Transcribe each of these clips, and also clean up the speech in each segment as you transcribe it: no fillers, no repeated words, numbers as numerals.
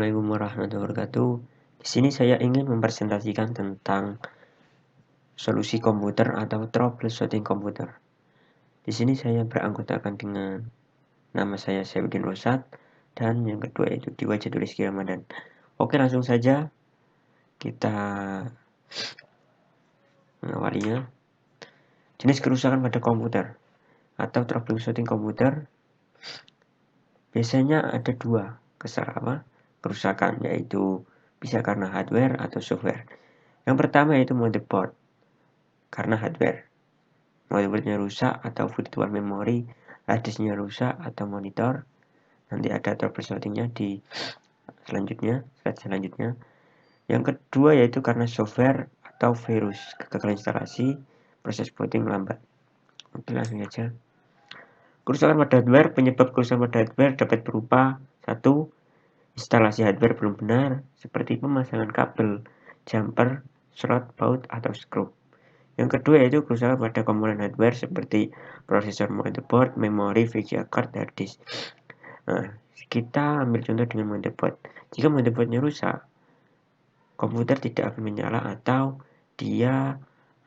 Assalamualaikum warahmatullahi wabarakatuh. Di sini saya ingin mempresentasikan tentang solusi komputer atau troubleshooting komputer. Di sini saya beranggotakan dengan nama saya Saifuddin Rosad dan yang kedua yaitu Diwajah Rizky Ramadan. Oke, langsung saja kita mengawalinya. Jenis kerusakan pada komputer atau troubleshooting komputer biasanya ada dua kerusakan, yaitu bisa karena hardware atau software. Yang pertama yaitu motherboard, karena hardware. Motherboardnya rusak atau virtual memory, harddisknya rusak atau monitor. Nanti ada troubleshootingnya di slide selanjutnya. Yang kedua yaitu karena software atau virus, kegagalan instalasi, proses booting lambat. Oke, langsung saja. Kerusakan pada hardware. Penyebab kerusakan pada hardware dapat berupa 1. Instalasi hardware belum benar, seperti pemasangan kabel, jumper, slot, baut, atau skrup. Yang kedua yaitu kerusakan pada komponen hardware seperti prosesor, motherboard, memori, VGA card, hard disk. Nah, kita ambil contoh dengan motherboard. Jika motherboardnya rusak, komputer tidak akan menyala atau dia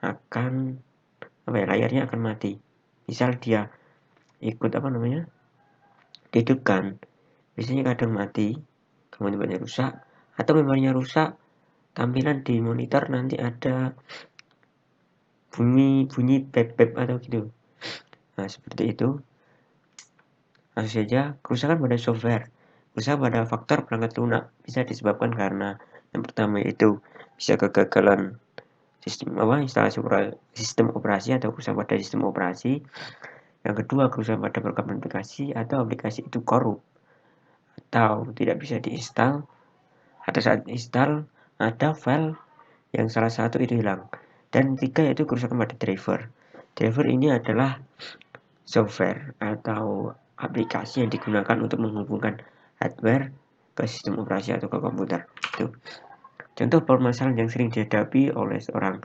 akan layarnya akan mati. Misal dia dihidupkan, biasanya kadang mati, motherboardnya rusak, atau memorinya rusak, tampilan di monitor nanti ada bunyi bep atau gitu. Nah, seperti itu. Langsung saja, kerusakan pada software. Kerusakan pada faktor perangkat lunak bisa disebabkan karena yang pertama itu bisa kegagalan sistem operasi atau kerusakan pada sistem operasi. Yang kedua, kerusakan pada program aplikasi atau aplikasi itu korup atau tidak bisa diinstal, atau saat install ada file yang salah satu itu hilang. Dan tiga yaitu kerusakan pada driver. Driver ini adalah software atau aplikasi yang digunakan untuk menghubungkan hardware ke sistem operasi atau ke komputer. Itu. Contoh permasalahan yang sering dihadapi oleh seorang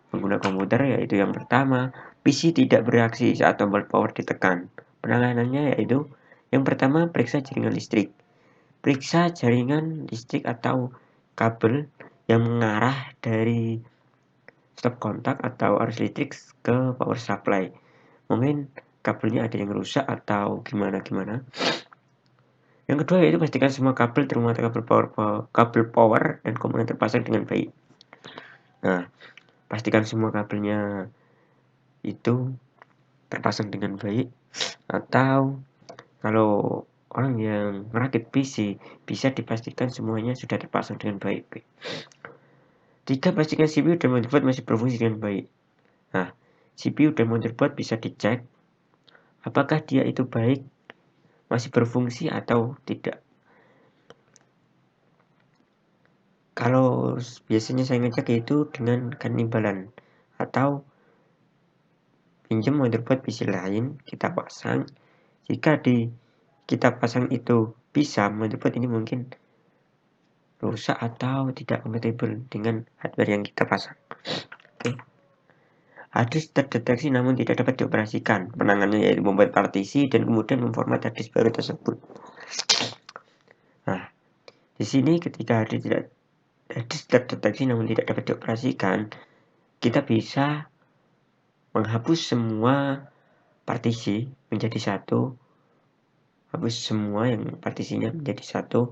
pengguna komputer yaitu yang pertama, PC tidak bereaksi saat tombol power ditekan. Penanganannya yaitu yang pertama, periksa jaringan listrik. Periksa jaringan listrik atau kabel yang mengarah dari stop kontak atau arus listrik ke power supply. Mungkin kabelnya ada yang rusak atau gimana. Yang kedua yaitu pastikan semua kabel terutama kabel power dan komponen terpasang dengan baik. Nah, pastikan semua kabelnya itu terpasang dengan baik, atau kalau orang yang merakit PC bisa dipastikan semuanya sudah terpasang dengan baik. 3. Pastikan CPU dan motherboard masih berfungsi dengan baik. Nah, CPU dan motherboard bisa dicek apakah dia itu baik, masih berfungsi atau tidak. Kalau biasanya saya ngecek itu dengan kanimbalan atau pinjam motherboard PC lain, kita pasang. Jika kita pasang itu bisa, motherboard ini mungkin rusak atau tidak kompatibel dengan hardware yang kita pasang. Oke. Harddisk terdeteksi namun tidak dapat dioperasikan. Penanganannya yaitu membuat partisi dan kemudian memformat harddisk baru tersebut. Nah, di sini ketika harddisk terdeteksi namun tidak dapat dioperasikan, kita bisa menghapus semua partisi menjadi satu, hapus semua yang partisinya menjadi satu,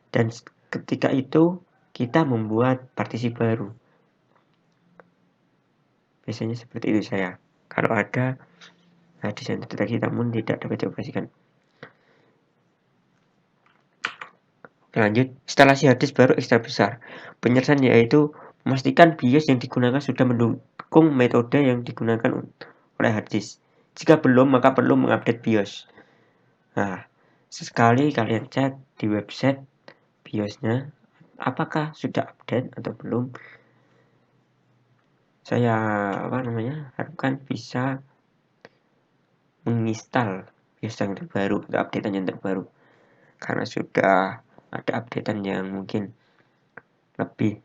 dan ketika itu kita membuat partisi baru. Biasanya seperti itu saya. Kalau ada harddisk yang terdeteksi namun tidak dapat dioperasikan. Lanjut, instalasi harddisk baru ekstra besar. Penyelesaian yaitu memastikan BIOS yang digunakan sudah mendukung metode yang digunakan oleh harddisk. Jika belum, maka perlu mengupdate BIOS. Nah, sesekali kalian cek di website BIOS-nya apakah sudah update atau belum. Saya harapkan bisa menginstal BIOS yang terbaru atau updatean yang terbaru, karena sudah ada updatean yang mungkin lebih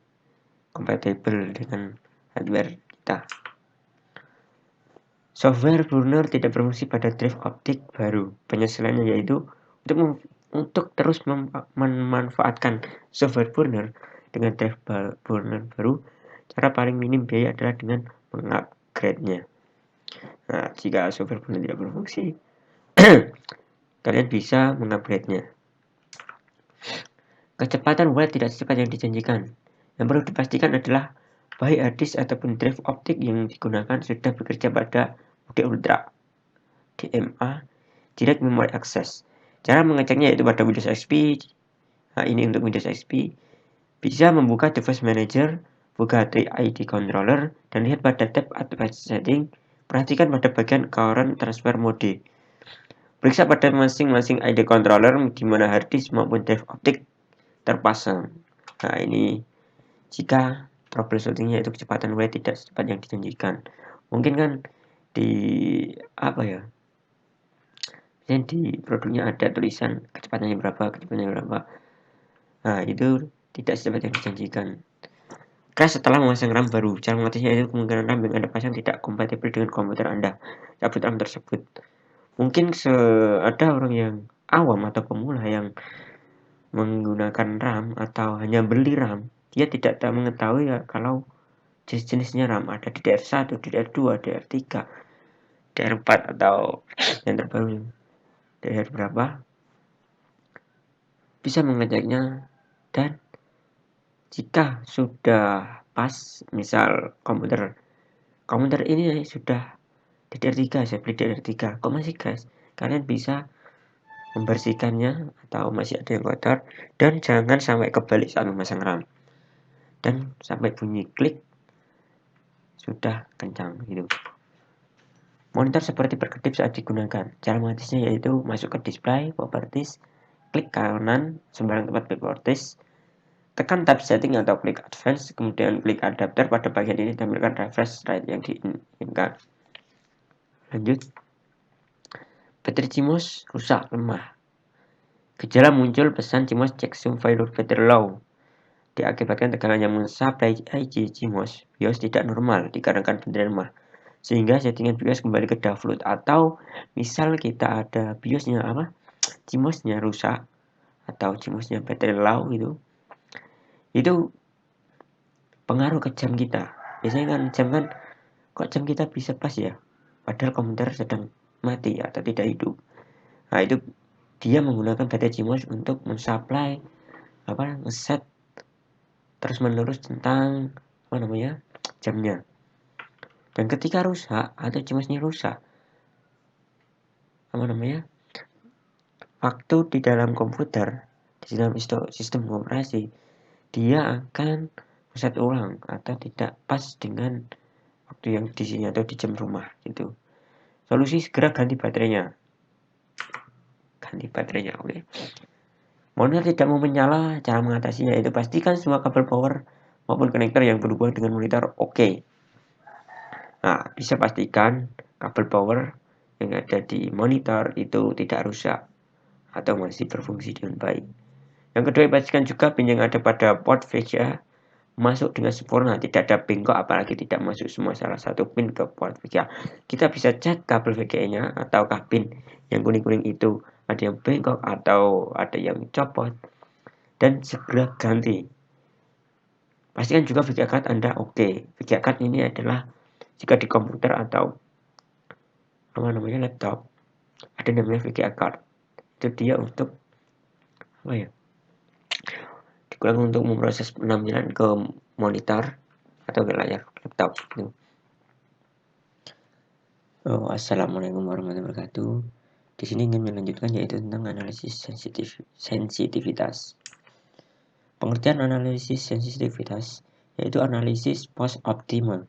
kompatibel dengan hardware kita. Software burner tidak berfungsi pada drive optik baru. Penyelesaiannya yaitu untuk untuk terus memanfaatkan software burner dengan drive burner baru, cara paling minim biaya adalah dengan mengupgrade-nya. Nah, jika software burner tidak berfungsi, kalian bisa mengupgrade-nya. Kecepatan write tidak secepat yang dijanjikan. Yang perlu dipastikan adalah baik hard disk ataupun drive optik yang digunakan sudah bekerja pada mode ultra DMA, Direct Memory Access. Cara mengeceknya yaitu pada Windows XP. Nah, ini untuk Windows XP. Bisa membuka Device Manager, buka ID Controller, dan lihat pada tab Advanced Setting. Perhatikan pada bagian Current Transfer Mode. Periksa pada masing-masing ID Controller di mana hard disk maupun drive optik terpasang. Nah, ini jika troubleshootingnya itu kecepatan write tidak secepat yang dijanjikan. Mungkin kan di di produknya ada tulisan kecepatannya berapa. Nah, itu tidak secepat yang dijanjikan. Crash setelah memasang RAM baru. Cara mengatasinya itu kemungkinan RAM yang Anda pasang tidak kompatibel dengan komputer Anda. Cabut RAM tersebut. Mungkin ada orang yang awam atau pemula yang menggunakan RAM atau hanya beli RAM, dia tidak mengetahui ya kalau jenis-jenisnya RAM ada DDR1, DDR2, DDR3, DDR4 atau yang terbaru DDR berapa, bisa mengeceknya. Dan jika sudah pas, misal komputer ini sudah DDR3, saya beli DDR3 kok masih crash, kalian bisa membersihkannya atau masih ada yang kotor, dan jangan sampai kebalik saat memasang RAM dan sampai bunyi klik sudah kencang gitu. Monitor seperti berkedip saat digunakan. Cara mengatasinya yaitu masuk ke display, properties, klik kanan sembarang tempat properties, tekan tab setting atau klik advance, kemudian klik adapter. Pada bagian ini tampilkan refresh rate yang diinginkan. Lanjut. Baterai CMOS rusak lemah. Gejala muncul pesan CMOS check zoom value battery low. Diakibatkan tegangan yang mensuplai IC CMOS BIOS tidak normal dikarenakan baterai lemah. Sehingga settingan BIOS kembali ke default. Atau misal kita ada BIOSnya CMOS-nya rusak atau CMOS-nya baterai low itu pengaruh ke jam kita. Biasanya kan kok jam kita bisa pas ya, padahal komputer sedang mati atau tidak hidup. Nah, itu dia menggunakan baterai CMOS untuk mensupply ngeset terus menerus tentang jamnya. Dan ketika rusak atau CMOS-nya rusak, waktu di dalam komputer, di dalam sistem operasi, dia akan reset ulang atau tidak pas dengan waktu yang di sini atau di jam rumah gitu. Solusi segera ganti baterainya. Oke. Monitor tidak mau menyala, cara mengatasinya itu pastikan semua kabel power maupun konektor yang berhubungan dengan monitor oke. Nah, bisa pastikan kabel power yang ada di monitor itu tidak rusak atau masih berfungsi dengan baik. Yang kedua, pastikan juga pin yang ada pada port VGA masuk dengan sempurna, tidak ada bengkok, apalagi tidak masuk semua salah satu pin ke port VGA. Kita bisa cek kabel VGA-nya atau pin yang kuning-kuning itu ada yang bengkok atau ada yang copot, dan segera ganti. Pastikan juga VGA card Anda oke. VGA card ini adalah jika di komputer atau laptop ada namanya VGA card. Itu dia untuk digunakan untuk memproses penampilan ke monitor atau ke layar laptop gitu. Assalamualaikum warahmatullahi wabarakatuh. Di sini ingin melanjutkan yaitu tentang analisis sensitivitas. Pengertian analisis sensitivitas yaitu analisis post optimal.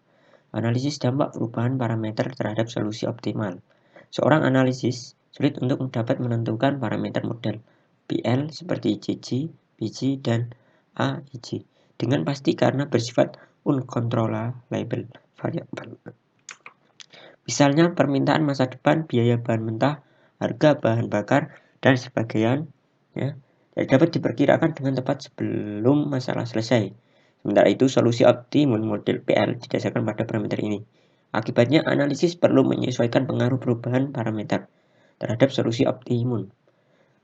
Analisis dampak perubahan parameter terhadap solusi optimal. Seorang analisis sulit untuk dapat menentukan parameter model PL seperti JG, BG, dan AIG dengan pasti karena bersifat uncontrollable variabel. Misalnya permintaan masa depan, biaya bahan mentah, harga bahan bakar, dan sebagainya dapat diperkirakan dengan tepat sebelum masalah selesai. Sementara itu, solusi optimum model PL didasarkan pada parameter ini. Akibatnya, analisis perlu menyesuaikan pengaruh perubahan parameter terhadap solusi optimum.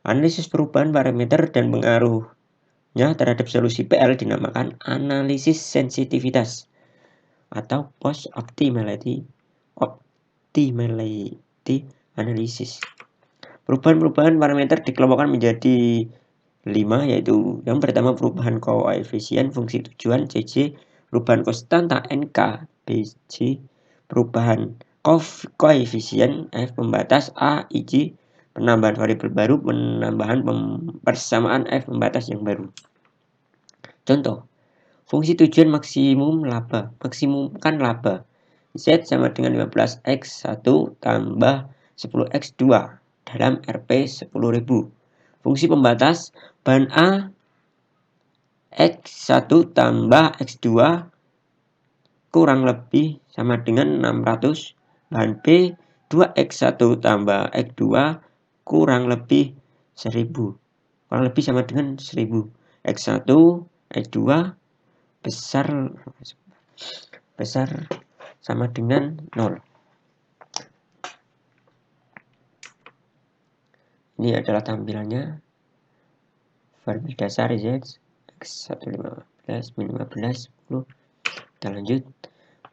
Analisis perubahan parameter dan pengaruhnya terhadap solusi PL dinamakan analisis sensitivitas atau post optimality analysis. Perubahan-perubahan parameter dikelompokkan menjadi 5, yaitu yang pertama perubahan koefisien fungsi tujuan CC, perubahan konstanta NK BC, perubahan koefisien F pembatas A IJ, penambahan variabel baru, penambahan persamaan F pembatas yang baru. Contoh, fungsi tujuan maksimumkan laba Z sama dengan 15x1 tambah 10x2 dalam Rp 10.000. Fungsi pembatas bahan A X1 tambah X2 kurang lebih sama dengan 600. Bahan B 2x1 tambah X2 kurang lebih 1000. Kurang lebih sama dengan 1000. X1, X2 besar sama dengan 0. Ini adalah tampilannya. Variabel dasar Z X1 15 min 15 10. Kita lanjut.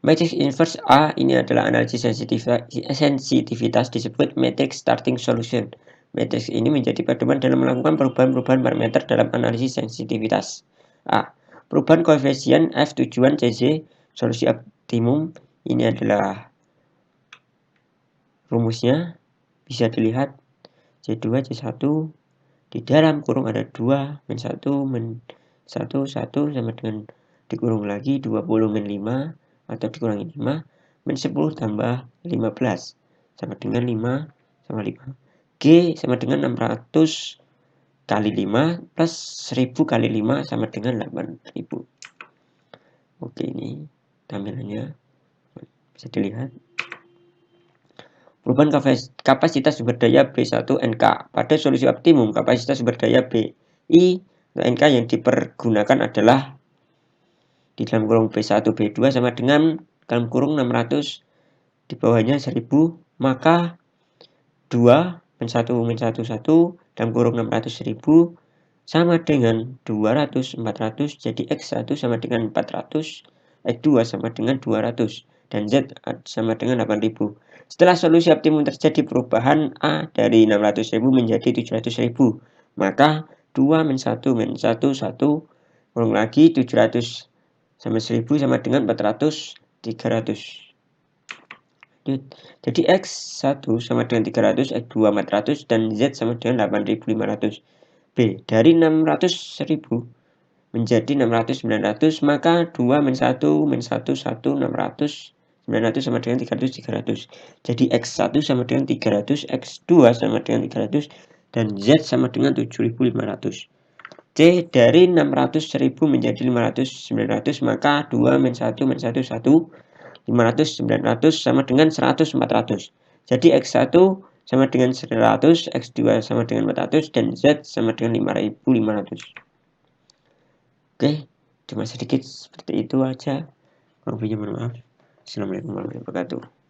Matrix inverse A ini adalah analisis sensitivitas disebut matrix starting solution. Matrix ini menjadi pedoman dalam melakukan perubahan-perubahan parameter dalam analisis sensitivitas. A. Perubahan koefisien F tujuan CC solusi optimum. Ini adalah rumusnya, bisa dilihat C2 C1 di dalam kurung ada 2 min 1 min 1 1 sama dengan dikurung lagi 20 min 5 atau dikurangi 5 min 10 tambah 15 sama dengan 5 sama 5. G sama dengan 600 kali 5 plus 1000 kali 5 sama dengan 8000. Oke, ini tampilannya bisa dilihat. Perubahan kapasitas sumber daya B1NK. Pada solusi optimum, kapasitas sumber daya BI atau NK yang dipergunakan adalah di dalam kurung B1, B2 sama dengan dalam kurung 600, di bawahnya 1000, maka 2 min 1 min 1 1 dalam kurung 600 1000 sama dengan 200 400, jadi X1 sama dengan 400, X2 sama dengan 200, dan Z sama dengan 8000. Setelah solusi optimum terjadi perubahan A dari 600.000 menjadi 700.000, maka 2 min 1 min 1 1 kurang lagi 700 sama 1000 sama dengan 400 300. Jadi X1 sama dengan 300, X2 400, dan Z sama dengan 8500. B. Dari 600.000 menjadi 600 900, maka 2 min 1 min 1 1 600 900 sama dengan 300 300. Jadi X1 sama dengan 300, X2 sama dengan 300, dan Z sama dengan 7500. C. Dari 600.000 menjadi 500 900, maka 2 min 1 min 1 1 500 900 sama dengan 100 400. Jadi X1 sama dengan 100, X2 sama dengan 400, dan Z sama dengan 5500. Oke, cuma sedikit seperti itu aja. Kurang lebihnya mohon maaf. Assalamualaikum warahmatullahi wabarakatuh.